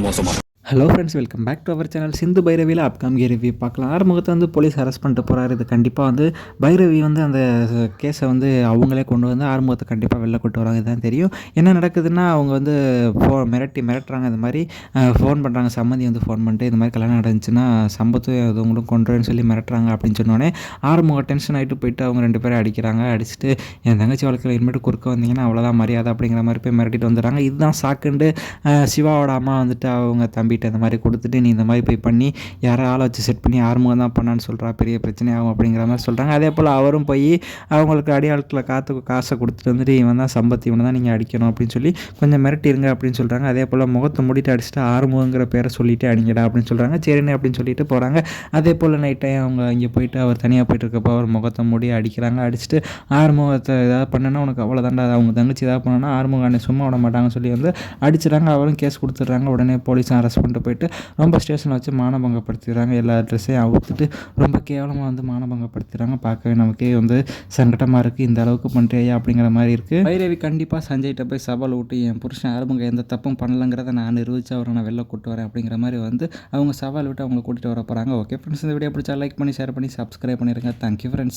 மோசமா. Hello friends, welcome back to our channel. சிந்து பைரவியில் அப்கமிங் ரிவ்யூ பார்க்கலாம். ஆறுமுகத்தை வந்து போலீஸ் அரெஸ்ட் பண்ணிட்டு போகிறாரு. இது கண்டிப்பாக வந்து பைரவி வந்து அந்த கேஸை வந்து அவங்களே கொண்டு வந்து ஆறுமுகத்தை கண்டிப்பாக வெளில கொண்டு வராங்க. இதுதான் தெரியும். என்ன நடக்குதுன்னா, அவங்க வந்து மிரட்டுறாங்க. இந்த மாதிரி ஃபோன் பண்ணுறாங்க. சம்மந்தி வந்து ஃபோன் பண்ணிட்டு இந்த மாதிரி கல்யாணம் நடந்துச்சுன்னா சம்பத்து அதுங்களும் கொண்டுறேன்னு சொல்லி மிரட்டுறாங்க. அப்படின்னு சொன்னோடனே ஆறுமுகம் டென்ஷன் ஆகிட்டு போயிட்டு அவங்க 2 பேரும் அடிக்கிறாங்க. அடிச்சுட்டு என் தங்கச்சி வாழ்க்கையில் இனிமேட்டு குறுக்க வந்தீங்கன்னா அவ்வளோதான் மரியாதை அப்படிங்கிற மாதிரி போய் மிரட்டிட்டு வந்துடுறாங்க. இதுதான் சாக்குண்டு சிவாவோட அம்மா வந்துட்டு அவங்க தம்பிகிட்ட இந்த மாதிரி கொடுத்துட்டு, நீ இந்த மாதிரி போய் பண்ணி யாரோ ஆளை வச்சு செட் பண்ணி ஆறுமுகம் தான் பண்ணான்னு சொல்கிறா, பெரிய பிரச்சனையாகும் அப்படிங்கிற மாதிரி சொல்கிறாங்க. அதே போல் அவரும் போய் அவங்களுக்கு அடியாட்களை காசை கொடுத்துட்டு வந்துட்டு, இவன் தான் சம்பத், இவனை தான் நீங்கள் அடிக்கணும் அப்படின்னு சொல்லி கொஞ்சம் மிரட்டிருங்க அப்படின்னு சொல்கிறாங்க. அதே போல் முகத்தை மூடிட்டு அடிச்சுட்டு ஆறுமுகங்கிற பேரை சொல்லிவிட்டு அடிங்கடா அப்படின்னு சொல்கிறாங்க. சரிண்ணே அப்படின்னு சொல்லிட்டு போகிறாங்க. அதே போல் நைட் டைம் அவங்க இங்கே போயிட்டு அவர் தனியாக போயிட்டு இருக்கப்போ அவர் முகத்தை மூடி அடிக்கிறாங்க. அடிச்சுட்டு ஆறுமுகத்தை ஏதாவது பண்ணுன்னா உனக்கு அவ்வளோதாண்டா, அவங்க தங்கச்சி ஏதாவது பண்ணோன்னா ஆறுமுகம் சும்மா விட மாட்டாங்கன்னு சொல்லி வந்து அடிச்சிடறாங்க. அவரும் கேஸ் கொடுத்துட்றாங்க. உடனே போலீஸும் அரெஸ்ட் பண்ணிட்டு போயிட்டு ரொம்ப ஸ்டேஷனில் வச்சு மானபங்கப்படுத்திடுறாங்க. எல்லா ட்ரெஸ்ஸையும் அவுத்துட்டு ரொம்ப கேவலமாக வந்து மானபங்கப்படுத்திடுறாங்க. பார்க்கவே நமக்கே வந்து சங்கடமாக இருக்குது. இந்த அளவுக்கு பண்ணுறியா அப்படிங்கிற மாதிரி இருக்குது. பைரவி கண்டிப்பாக சஞ்சய்கிட்ட போய் சவால் விட்டு, என் புருஷன் ஆறுமுகம் எந்த தப்பும் பண்ணலங்கிறத நான் நிரூபித்து அவரை நான் வெளில கூட்டு வரேன் அப்படிங்கிற மாதிரி வந்து அவங்க சவால் விட்டு அவங்களை கூட்டிகிட்டு வர போகிறாங்க. ஓகே ஃப்ரெண்ட்ஸ், இந்த வீடியோ பிடிச்சா லைக் பண்ணி ஷேர் பண்ணி சப்ஸ்கிரைப் பண்ணிடுங்க. Thank you friends.